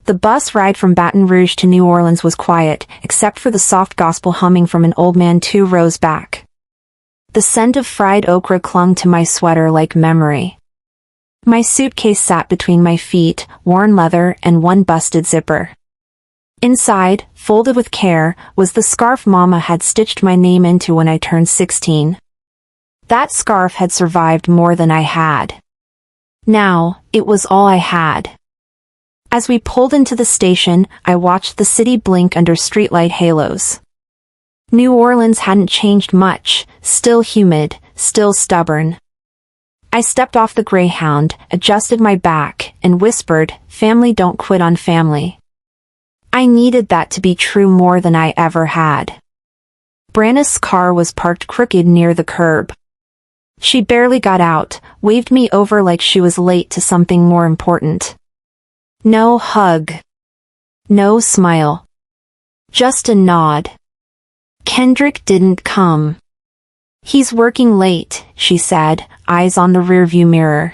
The bus ride from Baton Rouge to New Orleans was quiet, except for the soft gospel humming from an old man 2 rows back. The scent of fried okra clung to my sweater like memory. My suitcase sat between my feet, worn leather and one busted zipper. Inside, folded with care, was the scarf Mama had stitched my name into when I turned 16. That scarf had survived more than I had. Now, it was all I had. As we pulled into the station, I watched the city blink under streetlight halos. New Orleans hadn't changed much, still humid, still stubborn. I stepped off the Greyhound, adjusted my back, and whispered, "Family don't quit on family." I needed that to be true more than I ever had. Branna's car was parked crooked near the curb. She barely got out, waved me over like she was late to something more important. No hug. No smile. Just a nod. Kendrick didn't come. "He's working late," she said, eyes on the rearview mirror.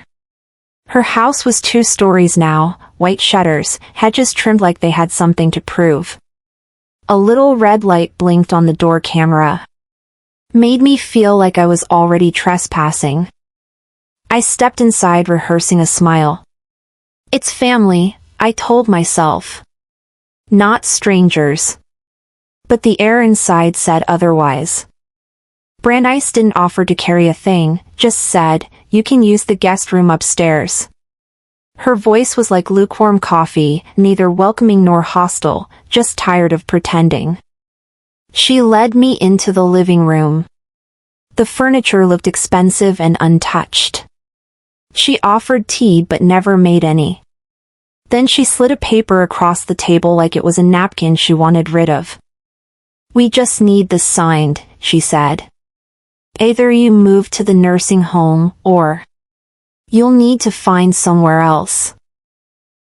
Her house was 2 stories now, white shutters, hedges trimmed like they had something to prove. A little red light blinked on the door camera. Made me feel like I was already trespassing. I stepped inside, rehearsing a smile. "It's family," I told myself. "Not strangers." But the air inside said otherwise. Brandeis didn't offer to carry a thing, just said, "You can use the guest room upstairs." Her voice was like lukewarm coffee, neither welcoming nor hostile, just tired of pretending. She led me into the living room. The furniture looked expensive and untouched. She offered tea but never made any. Then she slid a paper across the table like it was a napkin she wanted rid of. "We just need this signed," she said. "Either you move to the nursing home, or you'll need to find somewhere else."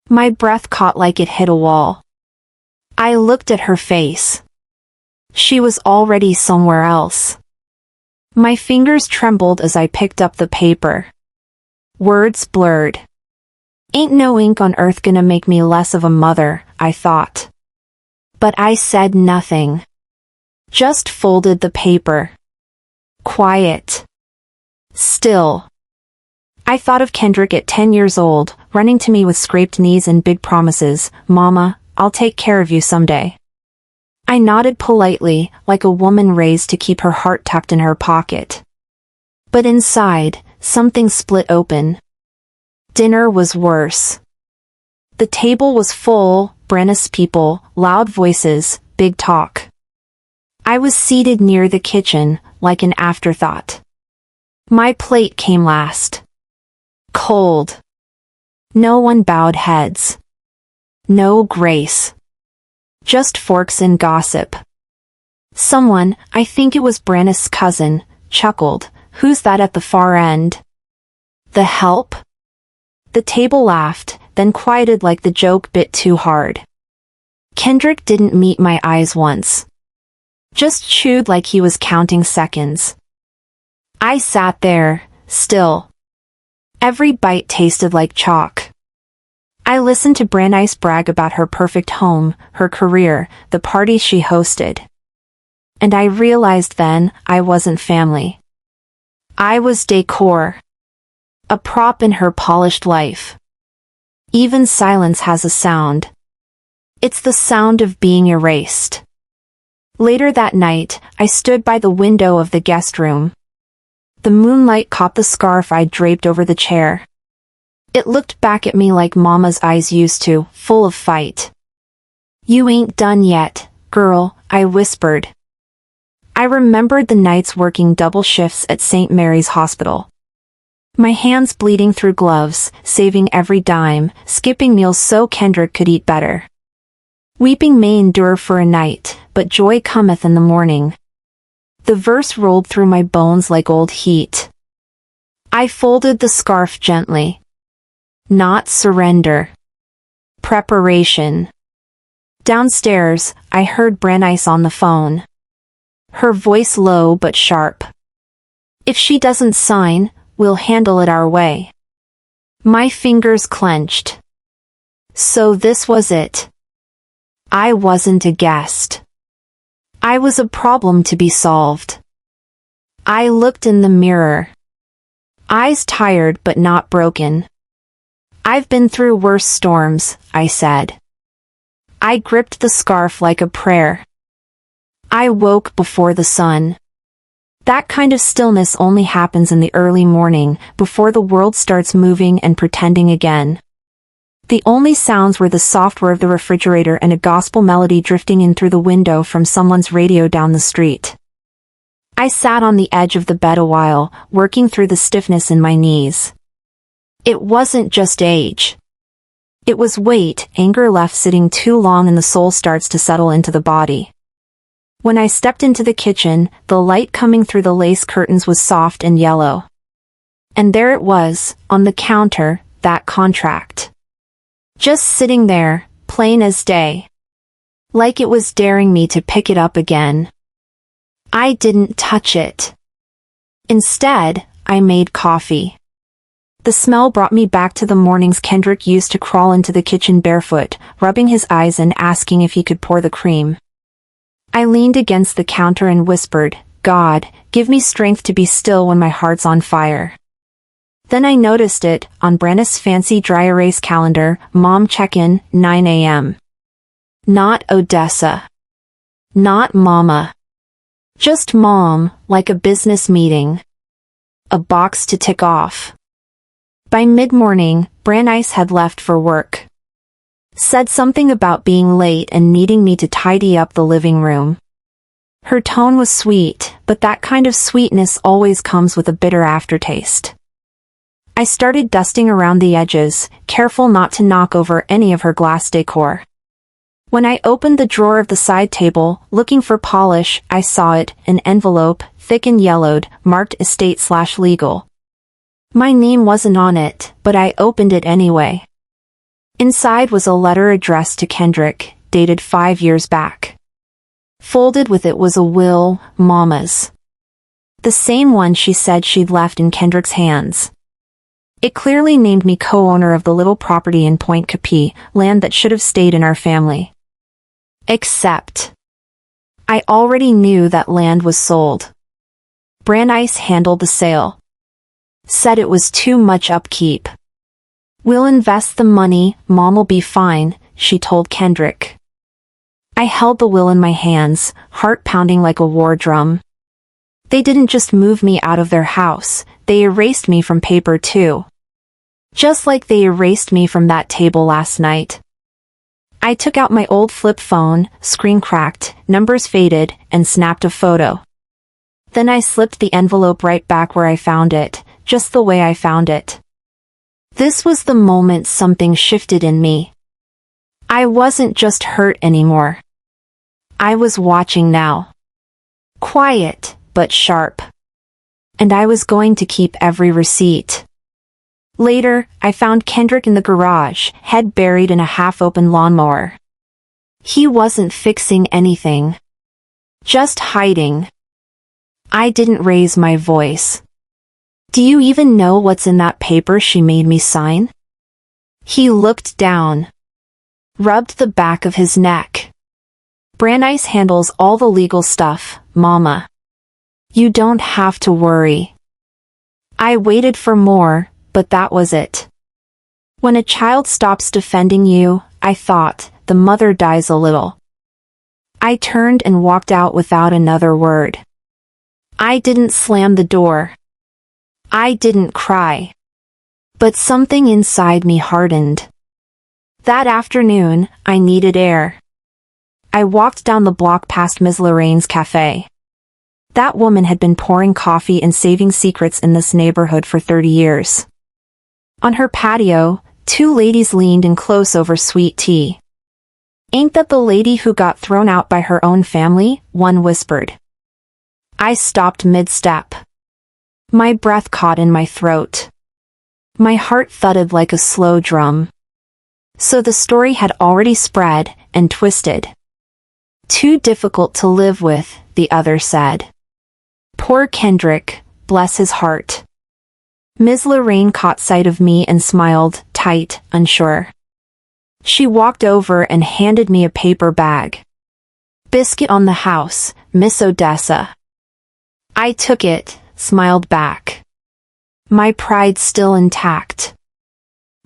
My breath caught like it hit a wall. I looked at her face. She was already somewhere else. My fingers trembled as I picked up the paper. Words blurred. "Ain't no ink on earth gonna make me less of a mother," I thought. But I said nothing. Just folded the paper. Quiet. Still. I thought of Kendrick at 10 years old, running to me with scraped knees and big promises, "Mama, I'll take care of you someday." I nodded politely, like a woman raised to keep her heart tucked in her pocket. But inside, something split open. Dinner was worse. The table was full, Branna's people, loud voices, big talk. I was seated near the kitchen, like an afterthought. My plate came last. Cold. No one bowed heads. No grace. Just forks and gossip. Someone, I think it was Branna's cousin, chuckled, "Who's that at the far end?" "The help?" The table laughed, then quieted like the joke bit too hard. Kendrick didn't meet my eyes once. Just chewed like he was counting seconds. I sat there, still. Every bite tasted like chalk. I listened to Brandeis brag about her perfect home, her career, the parties she hosted. And I realized then, I wasn't family. I was decor. A prop in her polished life. Even silence has a sound. It's the sound of being erased. Later that night, I stood by the window of the guest room. The moonlight caught the scarf I'd draped over the chair. It looked back at me like Mama's eyes used to, full of fight. "You ain't done yet, girl," I whispered. I remembered the nights working double shifts at St. Mary's Hospital. My hands bleeding through gloves, saving every dime, skipping meals so Kendrick could eat better. Weeping may endure for a night, but joy cometh in the morning. The verse rolled through my bones like old heat. I folded the scarf gently. Not surrender. Preparation. Downstairs, I heard Brandeis on the phone. Her voice low but sharp. "If she doesn't sign, we'll handle it our way." My fingers clenched. So this was it. I wasn't a guest. I was a problem to be solved. I looked in the mirror. Eyes tired but not broken. I've been through worse storms, I said. I gripped the scarf like a prayer. I woke before the sun. That kind of stillness only happens in the early morning, before the world starts moving and pretending again. The only sounds were the soft whir of the refrigerator and a gospel melody drifting in through the window from someone's radio down the street. I sat on the edge of the bed a while, working through the stiffness in my knees. It wasn't just age. It was weight, anger left sitting too long, and the soul starts to settle into the body. When I stepped into the kitchen, the light coming through the lace curtains was soft and yellow. And there it was, on the counter, that contract. Just sitting there, plain as day. Like it was daring me to pick it up again. I didn't touch it. Instead, I made coffee. The smell brought me back to the mornings Kendrick used to crawl into the kitchen barefoot, rubbing his eyes and asking if he could pour the cream. I leaned against the counter and whispered, "God, give me strength to be still when my heart's on fire." Then I noticed it, on Branna's fancy dry erase calendar, Mom check-in, 9 a.m. Not Odessa. Not Mama. Just Mom, like a business meeting. A box to tick off. By mid-morning, Brannice had left for work. Said something about being late and needing me to tidy up the living room. Her tone was sweet, but that kind of sweetness always comes with a bitter aftertaste. I started dusting around the edges, careful not to knock over any of her glass decor. When I opened the drawer of the side table, looking for polish, I saw it, an envelope, thick and yellowed, marked estate/legal. My name wasn't on it, but I opened it anyway. Inside was a letter addressed to Kendrick, dated 5 years back. Folded with it was a will, Mama's. The same one she said she'd left in Kendrick's hands. It clearly named me co-owner of the little property in Point Capi, land that should have stayed in our family. Except, I already knew that land was sold. Brannice handled the sale. Said it was too much upkeep. "We'll invest the money, Mom'll be fine," she told Kendrick. I held the will in my hands, heart pounding like a war drum. They didn't just move me out of their house, they erased me from paper too. Just like they erased me from that table last night. I took out my old flip phone, screen cracked, numbers faded, and snapped a photo. Then I slipped the envelope right back where I found it, just the way I found it. This was the moment something shifted in me. I wasn't just hurt anymore. I was watching now. Quiet, but sharp. And I was going to keep every receipt. Later, I found Kendrick in the garage, head buried in a half-open lawnmower. He wasn't fixing anything. Just hiding. I didn't raise my voice. "Do you even know what's in that paper she made me sign?" He looked down. Rubbed the back of his neck. "Brannice handles all the legal stuff, Mama. You don't have to worry." I waited for more, but that was it. When a child stops defending you, I thought, the mother dies a little. I turned and walked out without another word. I didn't slam the door. I didn't cry. But something inside me hardened. That afternoon, I needed air. I walked down the block past Ms. Lorraine's cafe. That woman had been pouring coffee and saving secrets in this neighborhood for 30 years. On her patio, two ladies leaned in close over sweet tea. "Ain't that the lady who got thrown out by her own family?" one whispered. I stopped mid-step. My breath caught in my throat. My heart thudded like a slow drum. So the story had already spread and twisted. "Too difficult to live with," the other said. Poor Kendrick, bless his heart. Ms. Lorraine caught sight of me and smiled, tight, unsure. She walked over and handed me a paper bag. "Biscuit on the house, Miss Odessa." I took it, smiled back. My pride still intact.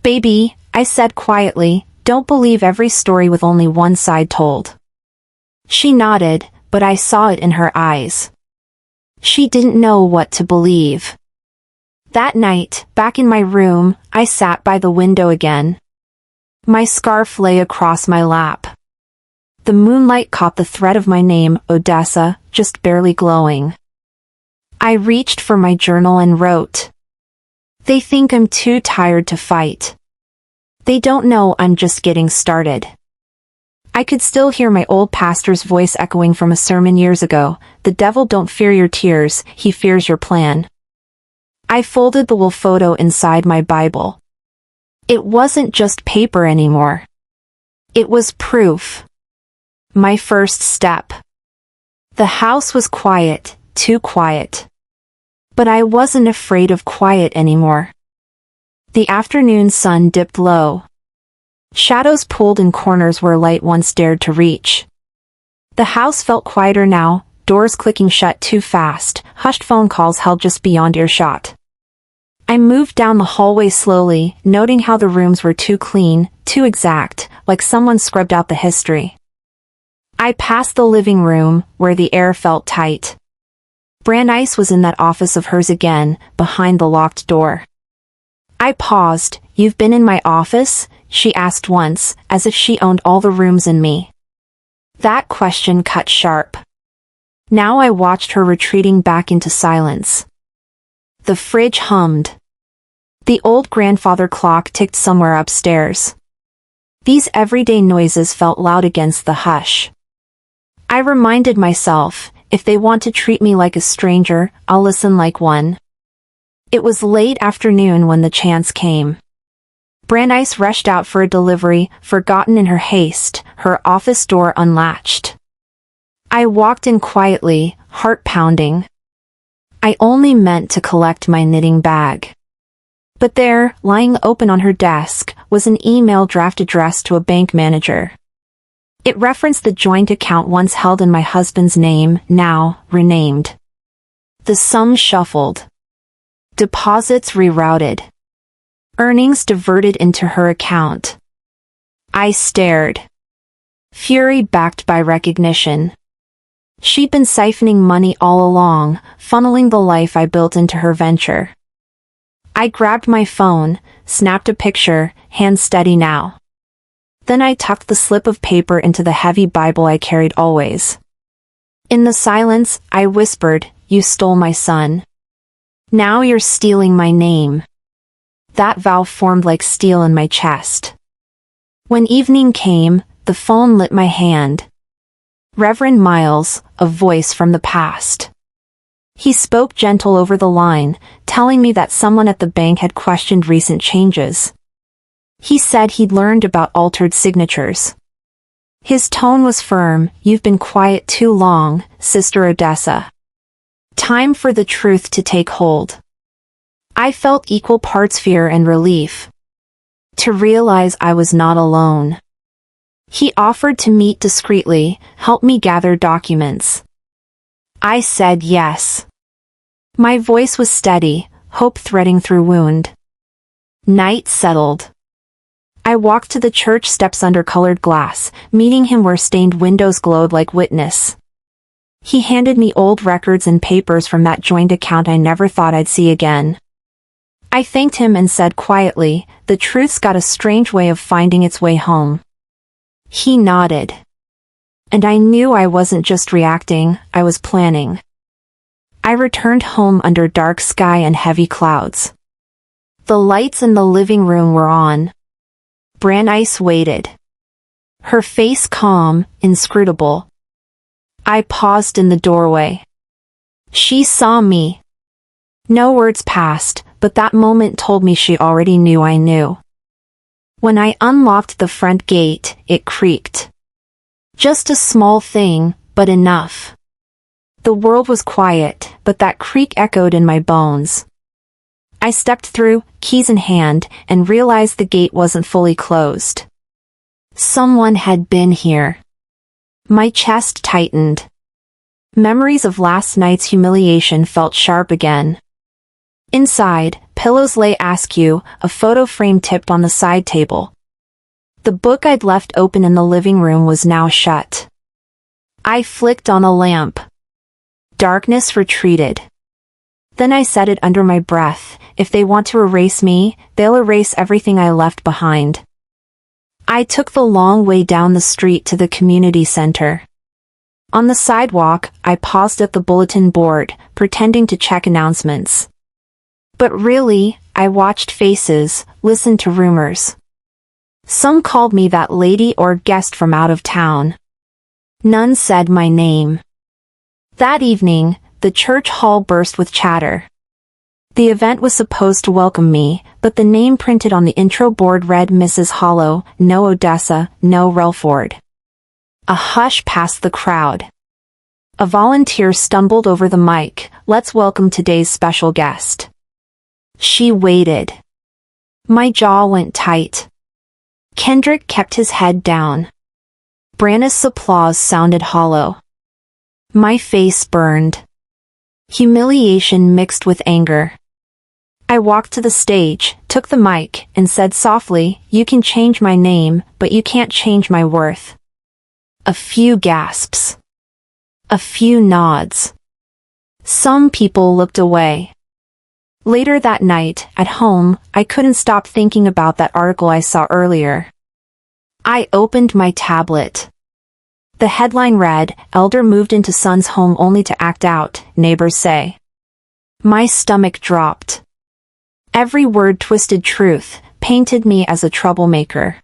"Baby," I said quietly, "don't believe every story with only one side told." She nodded, but I saw it in her eyes. She didn't know what to believe. That night, back in my room, I sat by the window again. My scarf lay across my lap. The moonlight caught the thread of my name, Odessa, just barely glowing. I reached for my journal and wrote. "They think I'm too tired to fight. They don't know I'm just getting started." I could still hear my old pastor's voice echoing from a sermon years ago. "The devil don't fear your tears, he fears your plan." I folded the wolf photo inside my Bible. It wasn't just paper anymore. It was proof. My first step. The house was quiet, too quiet. But I wasn't afraid of quiet anymore. The afternoon sun dipped low. Shadows pulled in corners where light once dared to reach. The house felt quieter now, doors clicking shut too fast, hushed phone calls held just beyond earshot. I moved down the hallway slowly, noting how the rooms were too clean, too exact, like someone scrubbed out the history. I passed the living room, where the air felt tight. Brandeis was in that office of hers again, behind the locked door. I paused. "You've been in my office?" she asked once, as if she owned all the rooms in me. That question cut sharp. Now I watched her retreating back into silence. The fridge hummed. The old grandfather clock ticked somewhere upstairs. These everyday noises felt loud against the hush. I reminded myself, if they want to treat me like a stranger, I'll listen like one. It was late afternoon when the chance came. Brandeis rushed out for a delivery, forgotten in her haste, her office door unlatched. I walked in quietly, heart pounding. I only meant to collect my knitting bag. But there, lying open on her desk, was an email draft addressed to a bank manager. It referenced the joint account once held in my husband's name, now renamed. The sum shuffled. Deposits rerouted. Earnings diverted into her account. I stared. Fury backed by recognition. She'd been siphoning money all along, funneling the life I built into her venture. I grabbed my phone, snapped a picture, hands steady now. Then I tucked the slip of paper into the heavy Bible I carried always. In the silence, I whispered, "You stole my son. Now you're stealing my name." That vow formed like steel in my chest. When evening came, the phone lit my hand. Reverend Miles, a voice from the past. He spoke gentle over the line, telling me that someone at the bank had questioned recent changes. He said he'd learned about altered signatures. His tone was firm. "You've been quiet too long, Sister Odessa. Time for the truth to take hold." I felt equal parts fear and relief. To realize I was not alone. He offered to meet discreetly, help me gather documents. I said yes. My voice was steady, hope threading through wound. Night settled. I walked to the church steps under colored glass, meeting him where stained windows glowed like witness. He handed me old records and papers from that joint account I never thought I'd see again. I thanked him and said quietly, "The truth's got a strange way of finding its way home." He nodded. And I knew I wasn't just reacting, I was planning. I returned home under dark sky and heavy clouds. The lights in the living room were on. Brandeis waited. Her face calm, inscrutable. I paused in the doorway. She saw me. No words passed, but that moment told me she already knew I knew. When I unlocked the front gate, it creaked. Just a small thing, but enough. The world was quiet, but that creak echoed in my bones. I stepped through, keys in hand, and realized the gate wasn't fully closed. Someone had been here. My chest tightened. Memories of last night's humiliation felt sharp again. Inside, pillows lay askew, a photo frame tipped on the side table. The book I'd left open in the living room was now shut. I flicked on a lamp. Darkness retreated. Then I said it under my breath, if they want to erase me, they'll erase everything I left behind. I took the long way down the street to the community center. On the sidewalk, I paused at the bulletin board, pretending to check announcements. But really, I watched faces, listened to rumors. Some called me that lady or guest from out of town. None said my name. That evening, the church hall burst with chatter. The event was supposed to welcome me, but the name printed on the intro board read Mrs. Hollow, no Odessa, no Relford. A hush passed the crowd. A volunteer stumbled over the mic, "Let's welcome today's special guest." She waited. My jaw went tight. Kendrick kept his head down. Brannis' applause sounded hollow. My face burned. Humiliation mixed with anger. I walked to the stage, took the mic, and said softly, "You can change my name, but you can't change my worth." A few gasps. A few nods. Some people looked away. Later that night, at home, I couldn't stop thinking about that article I saw earlier. I opened my tablet. The headline read, "Elder moved into son's home only to act out, neighbors say." My stomach dropped. Every word twisted truth, painted me as a troublemaker.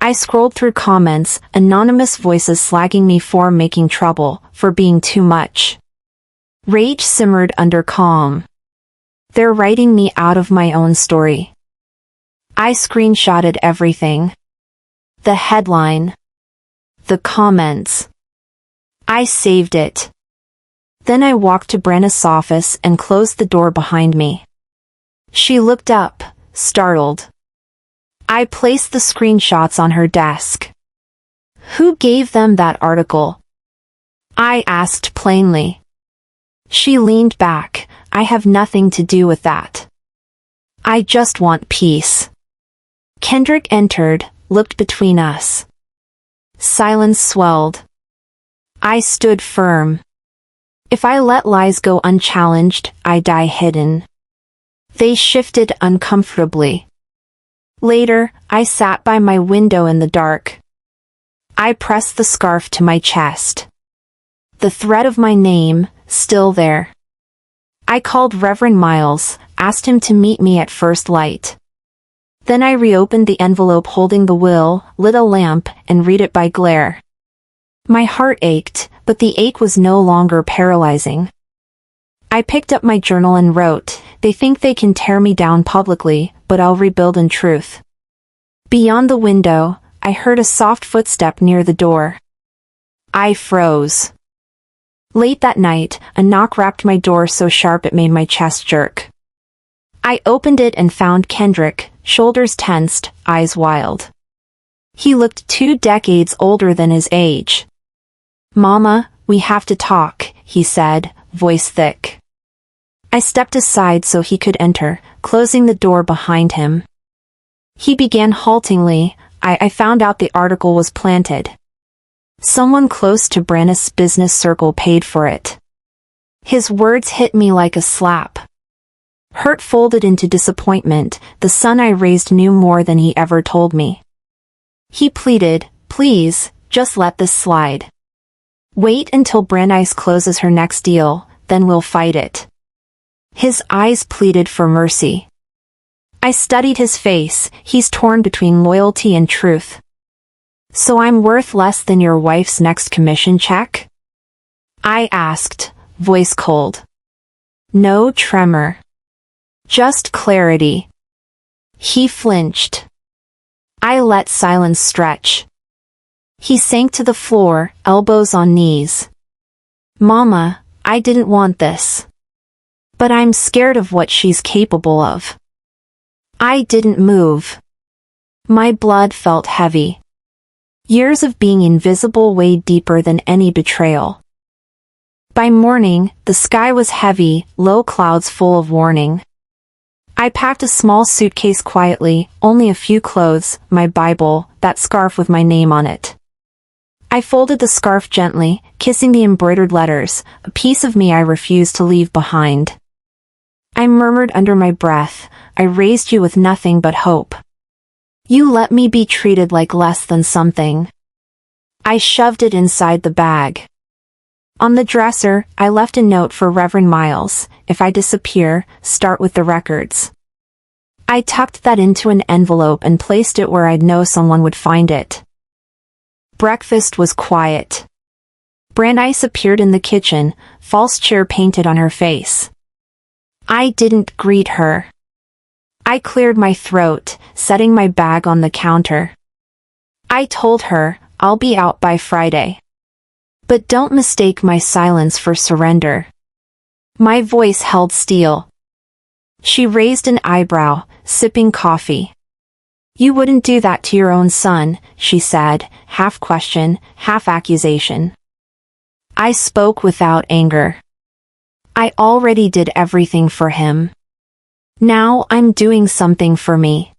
I scrolled through comments, anonymous voices slagging me for making trouble, for being too much. Rage simmered under calm. They're writing me out of my own story. I screenshotted everything. The headline. The comments. I saved it. Then I walked to Brannis' office and closed the door behind me. She looked up, startled. I placed the screenshots on her desk. "Who gave them that article?" I asked plainly. She leaned back. "I have nothing to do with that. I just want peace." Kendrick entered, looked between us. Silence swelled. I stood firm. If I let lies go unchallenged, I die hidden. They shifted uncomfortably. Later, I sat by my window in the dark. I pressed the scarf to my chest. The thread of my name, still there. I called Reverend Miles, asked him to meet me at first light. Then I reopened the envelope holding the will, lit a lamp, and read it by glare. My heart ached, but the ache was no longer paralyzing. I picked up my journal and wrote, "They think they can tear me down publicly, but I'll rebuild in truth." Beyond the window, I heard a soft footstep near the door. I froze. Late that night, a knock rapped my door so sharp it made my chest jerk. I opened it and found Kendrick, shoulders tensed, eyes wild. He looked 2 decades older than his age. "Mama, we have to talk," he said, voice thick. I stepped aside so he could enter, closing the door behind him. He began haltingly, I found out the article was planted. Someone close to Brannis' business circle paid for it." His words hit me like a slap. Hurt folded into disappointment. The son I raised knew more than he ever told me. He pleaded, "Please, just let this slide. Wait until Brannis closes her next deal, then we'll fight it." His eyes pleaded for mercy. I studied his face. He's torn between loyalty and truth. "So I'm worth less than your wife's next commission check?" I asked, voice cold. No tremor. Just clarity. He flinched. I let silence stretch. He sank to the floor, elbows on knees. "Mama, I didn't want this. But I'm scared of what she's capable of." I didn't move. My blood felt heavy. Years of being invisible weighed deeper than any betrayal. By morning, the sky was heavy, low clouds full of warning. I packed a small suitcase quietly, only a few clothes, my Bible, that scarf with my name on it. I folded the scarf gently, kissing the embroidered letters, a piece of me I refused to leave behind. I murmured under my breath, I raised you with nothing but hope. You let me be treated like less than something. I shoved it inside the bag. On the dresser, I left a note for Reverend Miles, if I disappear, start with the records. I tucked that into an envelope and placed it where I'd know someone would find it. Breakfast was quiet. Brandeis appeared in the kitchen, false cheer painted on her face. I didn't greet her. I cleared my throat, setting my bag on the counter. I told her, I'll be out by Friday. But don't mistake my silence for surrender. My voice held steel. She raised an eyebrow, sipping coffee. You wouldn't do that to your own son, she said, half question, half accusation. I spoke without anger. I already did everything for him. Now I'm doing something for me.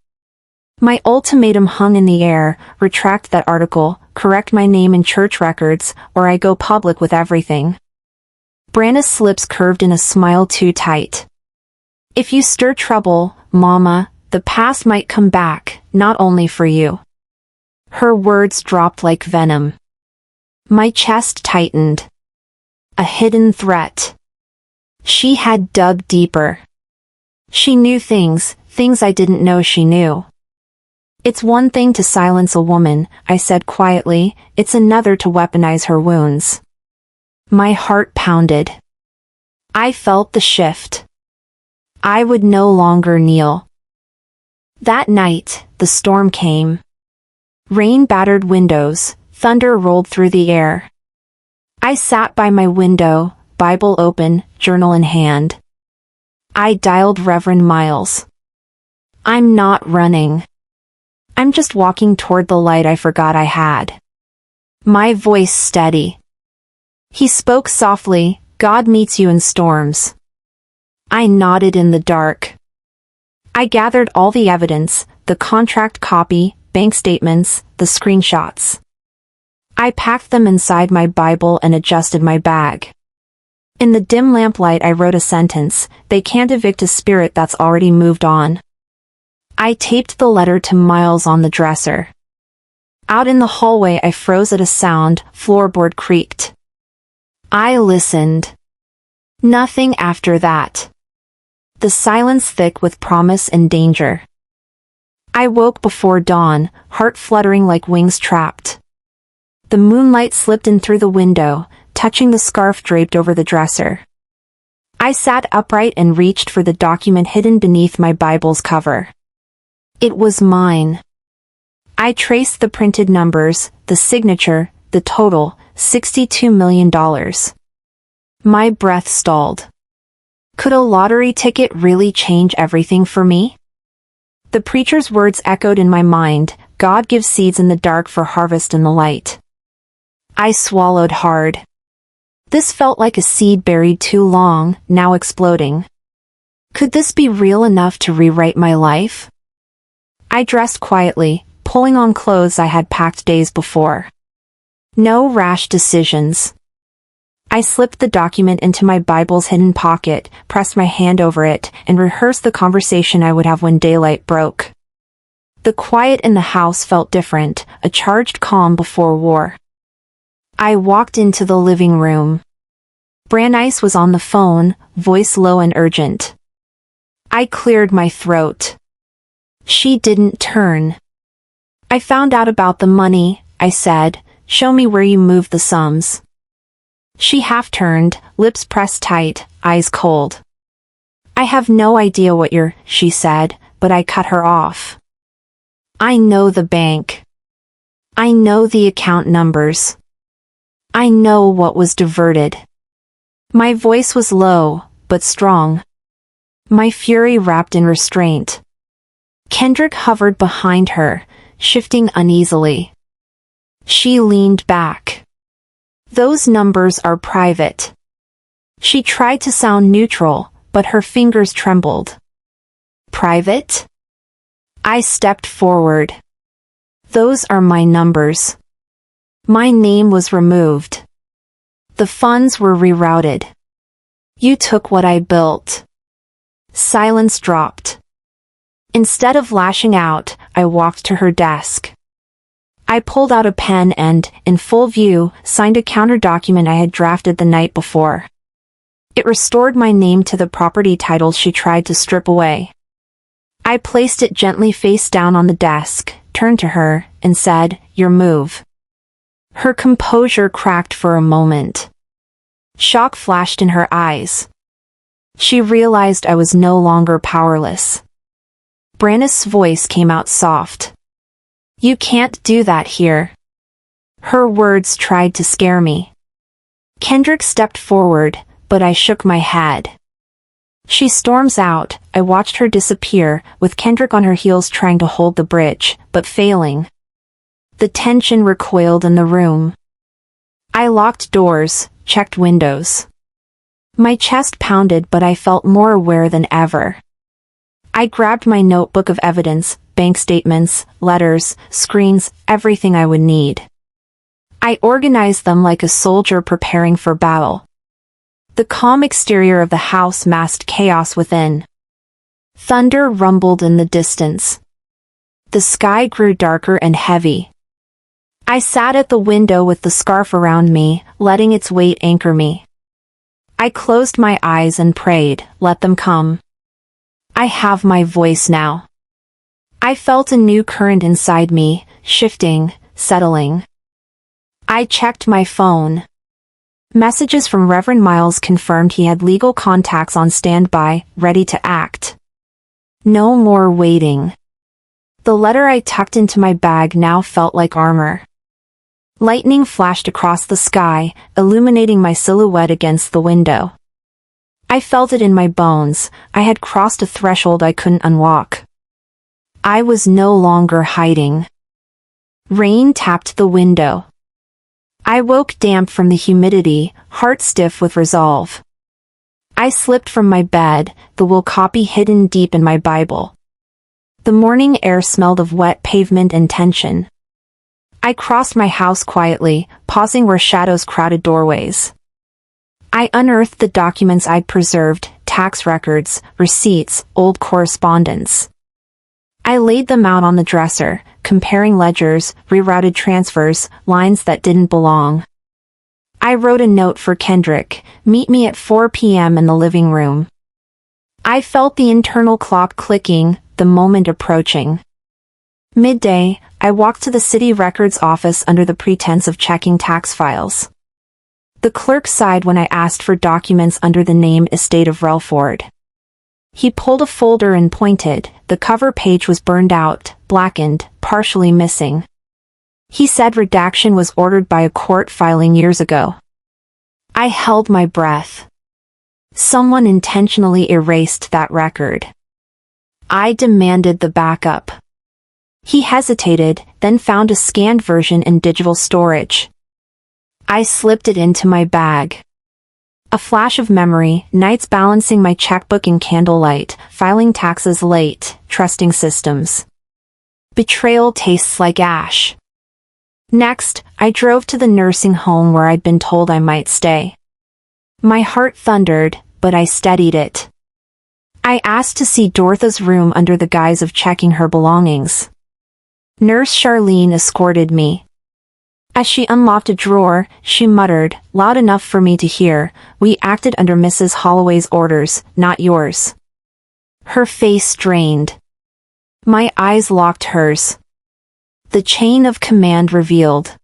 My ultimatum hung in the air, retract that article, correct my name in church records, or I go public with everything. Branna's lips curved in a smile too tight. If you stir trouble, Mama, the past might come back, not only for you. Her words dropped like venom. My chest tightened. A hidden threat. She had dug deeper. She knew things I didn't know she knew. It's one thing to silence a woman, I said quietly, it's another to weaponize her wounds. My heart pounded. I felt the shift. I would no longer kneel. That night, the storm came. Rain battered windows, thunder rolled through the air. I sat by my window, Bible open, journal in hand. I dialed Reverend Miles. I'm not running. I'm just walking toward the light I forgot I had. My voice steady. He spoke softly, God meets you in storms. I nodded in the dark. I gathered all the evidence, the contract copy, bank statements, the screenshots. I packed them inside my Bible and adjusted my bag. In the dim lamplight I wrote a sentence, they can't evict a spirit that's already moved on. I taped the letter to Miles on the dresser. Out in the hallway I froze at a sound, floorboard creaked. I listened. Nothing after that. The silence thick with promise and danger. I woke before dawn, heart fluttering like wings trapped. The moonlight slipped in through the window, touching the scarf draped over the dresser. I sat upright and reached for the document hidden beneath my Bible's cover. It was mine. I traced the printed numbers, the signature, the total, $62 million. My breath stalled. Could a lottery ticket really change everything for me? The preacher's words echoed in my mind, God gives seeds in the dark for harvest in the light. I swallowed hard. This felt like a seed buried too long, now exploding. Could this be real enough to rewrite my life? I dressed quietly, pulling on clothes I had packed days before. No rash decisions. I slipped the document into my Bible's hidden pocket, pressed my hand over it, and rehearsed the conversation I would have when daylight broke. The quiet in the house felt different, a charged calm before war. I walked into the living room. Brandeis was on the phone, voice low and urgent. I cleared my throat. She didn't turn. I found out about the money, I said, show me where you moved the sums. She half-turned, lips pressed tight, eyes cold. I have no idea what she said, but I cut her off. I know the bank. I know the account numbers. I know what was diverted. My voice was low, but strong. My fury wrapped in restraint. Kendrick hovered behind her, shifting uneasily. She leaned back. Those numbers are private. She tried to sound neutral, but her fingers trembled. Private? I stepped forward. Those are my numbers. My name was removed. The funds were rerouted. You took what I built. Silence dropped. Instead of lashing out, I walked to her desk. I pulled out a pen and, in full view, signed a counter-document I had drafted the night before. It restored my name to the property titles she tried to strip away. I placed it gently face down on the desk, turned to her, and said, "Your move." Her composure cracked for a moment. Shock flashed in her eyes. She realized I was no longer powerless. Brannis' voice came out soft. "You can't do that here." Her words tried to scare me. Kendrick stepped forward, but I shook my head. She storms out. I watched her disappear, with Kendrick on her heels trying to hold the bridge, but failing. The tension recoiled in the room. I locked doors, checked windows. My chest pounded, but I felt more aware than ever. I grabbed my notebook of evidence, bank statements, letters, screens, everything I would need. I organized them like a soldier preparing for battle. The calm exterior of the house masked chaos within. Thunder rumbled in the distance. The sky grew darker and heavy. I sat at the window with the scarf around me, letting its weight anchor me. I closed my eyes and prayed, "Let them come. I have my voice now." I felt a new current inside me, shifting, settling. I checked my phone. Messages from Reverend Miles confirmed he had legal contacts on standby, ready to act. No more waiting. The letter I tucked into my bag now felt like armor. Lightning flashed across the sky, illuminating my silhouette against the window. I felt it in my bones. I had crossed a threshold I couldn't unlock. I was no longer hiding. Rain tapped the window. I woke damp from the humidity, heart stiff with resolve. I slipped from my bed, the will copy hidden deep in my Bible. The morning air smelled of wet pavement and tension. I crossed my house quietly, pausing where shadows crowded doorways. I unearthed the documents I'd preserved, tax records, receipts, old correspondence. I laid them out on the dresser, comparing ledgers, rerouted transfers, lines that didn't belong. I wrote a note for Kendrick, "Meet me at 4 p.m. in the living room." I felt the internal clock clicking, the moment approaching. Midday, I walked to the city records office under the pretense of checking tax files. The clerk sighed when I asked for documents under the name Estate of Relford. He pulled a folder and pointed. The cover page was burned out, blackened, partially missing. He said redaction was ordered by a court filing years ago. I held my breath. Someone intentionally erased that record. I demanded the backup. He hesitated, then found a scanned version in digital storage. I slipped it into my bag. A flash of memory, nights balancing my checkbook in candlelight, filing taxes late, trusting systems. Betrayal tastes like ash. Next, I drove to the nursing home where I'd been told I might stay. My heart thundered, but I steadied it. I asked to see Dorotha's room under the guise of checking her belongings. Nurse Charlene escorted me. As she unlocked a drawer, she muttered, loud enough for me to hear, "We acted under Mrs. Holloway's orders, not yours." Her face strained. My eyes locked hers. The chain of command revealed.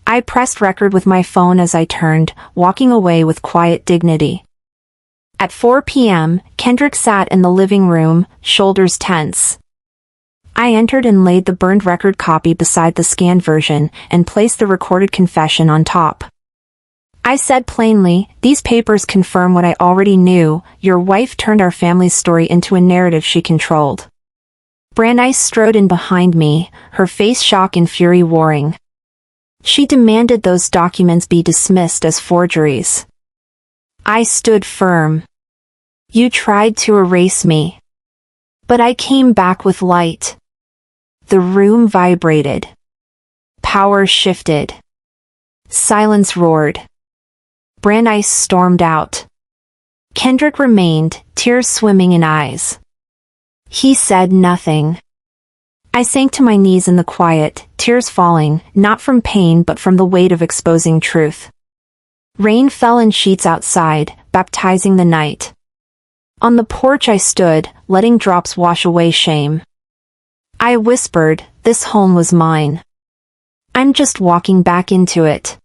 I pressed record with my phone as I turned, walking away with quiet dignity. At 4 p.m., Kendrick sat in the living room, shoulders tense. I entered and laid the burned record copy beside the scanned version, and placed the recorded confession on top. I said plainly, "These papers confirm what I already knew. Your wife turned our family's story into a narrative she controlled." Brandeis strode in behind me, her face shock and fury warring. She demanded those documents be dismissed as forgeries. I stood firm. You tried to erase me. But I came back with light. The room vibrated. Power shifted. Silence roared. Brandeis stormed out. Kendrick remained, tears swimming in eyes. He said nothing. I sank to my knees in the quiet, tears falling, not from pain but from the weight of exposing truth. Rain fell in sheets outside, baptizing the night. On the porch I stood, letting drops wash away shame. I whispered, this home was mine. I'm just walking back into it.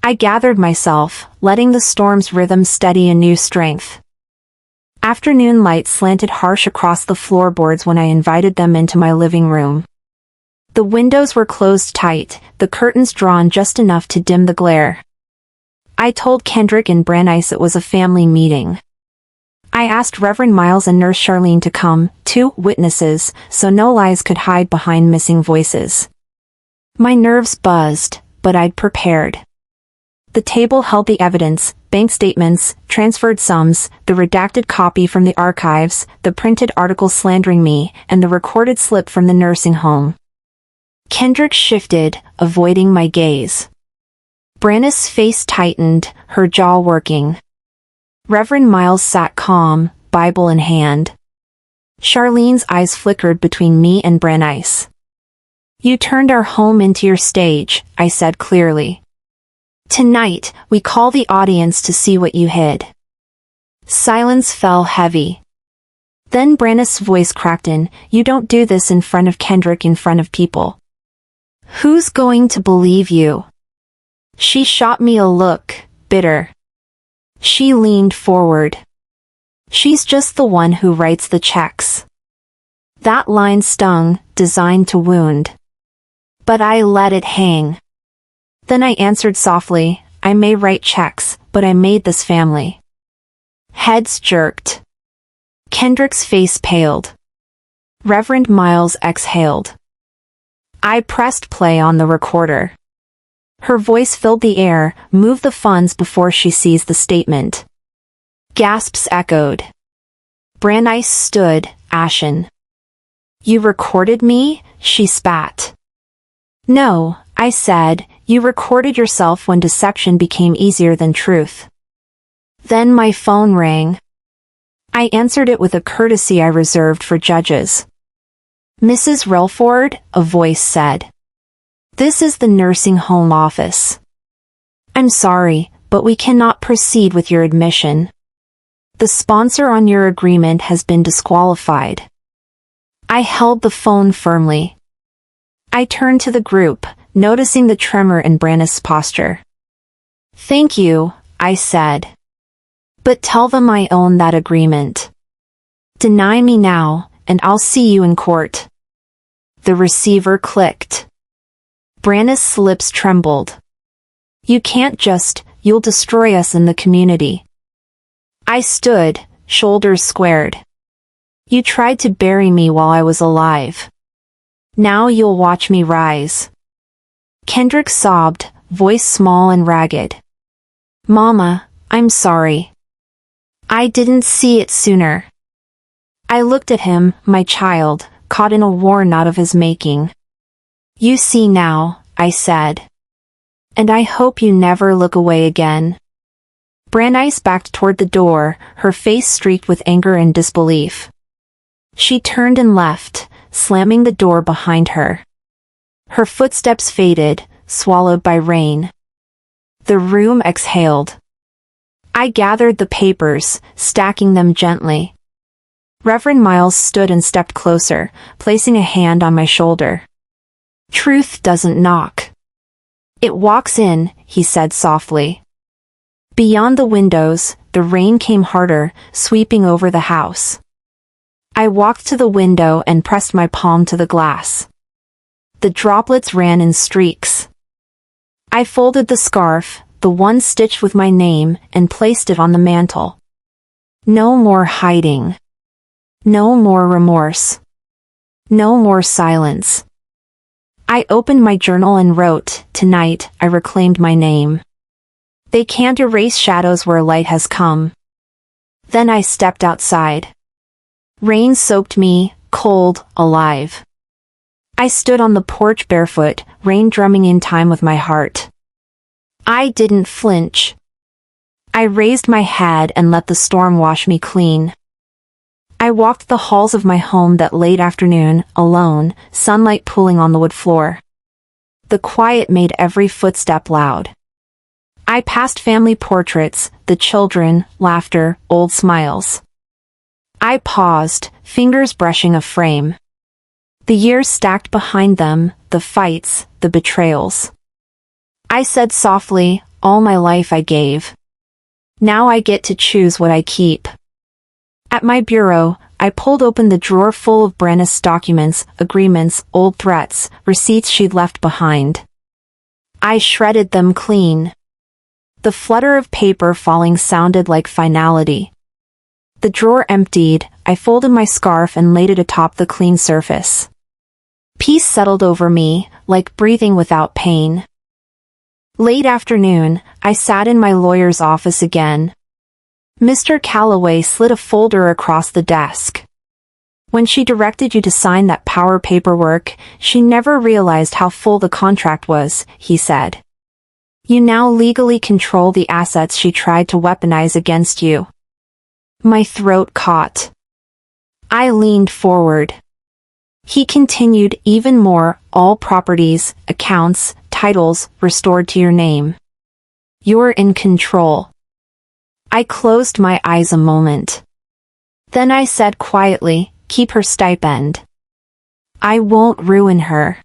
I gathered myself, letting the storm's rhythm steady a new strength. Afternoon light slanted harsh across the floorboards when I invited them into my living room. The windows were closed tight, the curtains drawn just enough to dim the glare. I told Kendrick and Brandeis it was a family meeting. I asked Reverend Miles and Nurse Charlene to come, 2 witnesses, so no lies could hide behind missing voices. My nerves buzzed, but I'd prepared. The table held the evidence, bank statements, transferred sums, the redacted copy from the archives, the printed article slandering me, and the recorded slip from the nursing home. Kendrick shifted, avoiding my gaze. Brannis' face tightened, her jaw working. Reverend Miles sat calm, Bible in hand. Charlene's eyes flickered between me and Brandeis. You turned our home into your stage, I said clearly. Tonight, we call the audience to see what you hid. Silence fell heavy. Then Brannis' voice cracked in, you don't do this in front of Kendrick, in front of people. Who's going to believe you? She shot me a look, bitter. She leaned forward. She's just the one who writes the checks. That line stung, designed to wound. But I let it hang. Then I answered softly, I may write checks, but I made this family. Heads jerked. Kendrick's face paled. Reverend Miles exhaled. I pressed play on the recorder. Her voice filled the air, move the funds before she sees the statement. Gasps echoed. Brandeis stood, ashen. You recorded me? She spat. No, I said, you recorded yourself when deception became easier than truth. Then my phone rang. I answered it with a courtesy I reserved for judges. Mrs. Relford, a voice said. This is the nursing home office. I'm sorry, but we cannot proceed with your admission. The sponsor on your agreement has been disqualified. I held the phone firmly. I turned to the group, noticing the tremor in Brannis' posture. Thank you, I said. But tell them I own that agreement. Deny me now, and I'll see you in court. The receiver clicked. Brannis' lips trembled. You can't just, you'll destroy us in the community. I stood, shoulders squared. You tried to bury me while I was alive. Now you'll watch me rise. Kendrick sobbed, voice small and ragged. Mama, I'm sorry. I didn't see it sooner. I looked at him, my child, caught in a war not of his making. You see now, I said. And I hope you never look away again. Brandeis backed toward the door, her face streaked with anger and disbelief. She turned and left, slamming the door behind her. Her footsteps faded, swallowed by rain. The room exhaled. I gathered the papers, stacking them gently. Reverend Miles stood and stepped closer, placing a hand on my shoulder. Truth doesn't knock. It walks in, he said softly. Beyond the windows, the rain came harder, sweeping over the house. I walked to the window and pressed my palm to the glass. The droplets ran in streaks. I folded the scarf, the one stitched with my name, and placed it on the mantel. No more hiding. No more remorse. No more silence. I opened my journal and wrote, "Tonight, I reclaimed my name. They can't erase shadows where light has come." Then I stepped outside. Rain soaked me, cold, alive. I stood on the porch barefoot, rain drumming in time with my heart. I didn't flinch. I raised my head and let the storm wash me clean. I walked the halls of my home that late afternoon, alone, sunlight pooling on the wood floor. The quiet made every footstep loud. I passed family portraits, the children, laughter, old smiles. I paused, fingers brushing a frame. The years stacked behind them, the fights, the betrayals. I said softly, "All my life I gave. Now I get to choose what I keep." At my bureau, I pulled open the drawer full of Brannis documents, agreements, old threats, receipts she'd left behind. I shredded them clean. The flutter of paper falling sounded like finality. The drawer emptied, I folded my scarf and laid it atop the clean surface. Peace settled over me, like breathing without pain. Late afternoon, I sat in my lawyer's office again. Mr. Calloway slid a folder across the desk. "When she directed you to sign that power paperwork, she never realized how full the contract was," he said. "You now legally control the assets she tried to weaponize against you." My throat caught. I leaned forward. He continued, "Even more, all properties, accounts, titles, restored to your name. You're in control." I closed my eyes a moment. Then I said quietly, "Keep her stipend. I won't ruin her.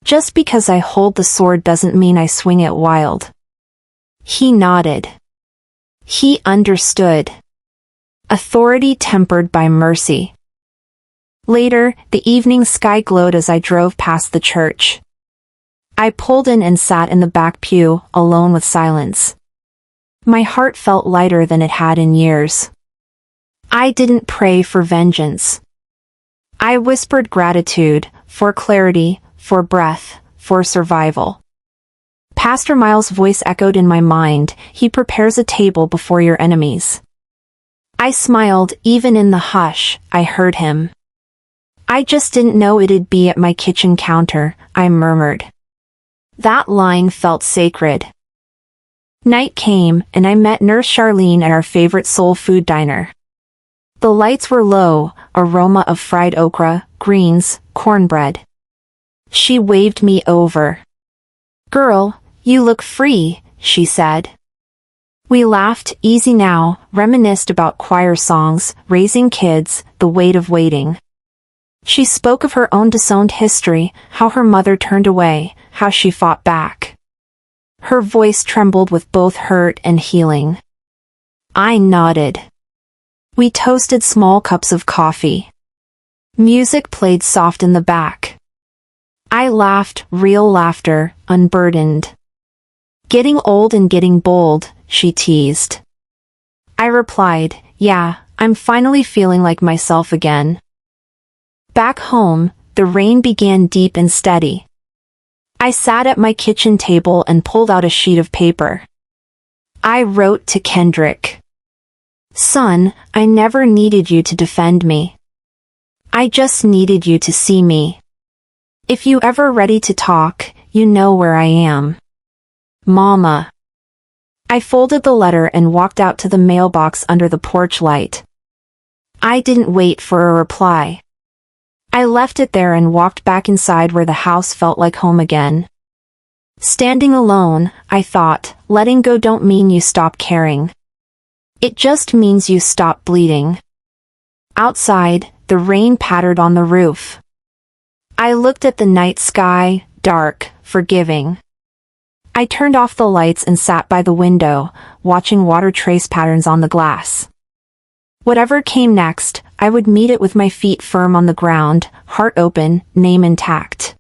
Just because I hold the sword doesn't mean I swing it wild." He nodded. He understood. Authority tempered by mercy. Later, the evening sky glowed as I drove past the church. I pulled in and sat in the back pew, alone with silence. My heart felt lighter than it had in years. I didn't pray for vengeance. I whispered gratitude, for clarity, for breath, for survival. Pastor Miles' voice echoed in my mind, "He prepares a table before your enemies." I smiled, even in the hush, I heard him. "I just didn't know it'd be at my kitchen counter," I murmured. That line felt sacred. Night came, and I met Nurse Charlene at our favorite soul food diner. The lights were low, aroma of fried okra, greens, cornbread. She waved me over. "Girl, you look free," she said. We laughed, easy now, reminisced about choir songs, raising kids, the weight of waiting. She spoke of her own disowned history, how her mother turned away, how she fought back. Her voice trembled with both hurt and healing. I nodded. We toasted small cups of coffee. Music played soft in the back. I laughed, real laughter, unburdened. "Getting old and getting bold," she teased. I replied, "Yeah, I'm finally feeling like myself again." Back home, the rain began deep and steady. I sat at my kitchen table and pulled out a sheet of paper. I wrote to Kendrick. "Son, I never needed you to defend me. I just needed you to see me. If you ever ready to talk, you know where I am. Mama." I folded the letter and walked out to the mailbox under the porch light. I didn't wait for a reply. I left it there and walked back inside where the house felt like home again. Standing alone, I thought, letting go don't mean you stop caring. It just means you stop bleeding. Outside, the rain pattered on the roof. I looked at the night sky, dark, forgiving. I turned off the lights and sat by the window, watching water trace patterns on the glass. Whatever came next, I would meet it with my feet firm on the ground, heart open, name intact.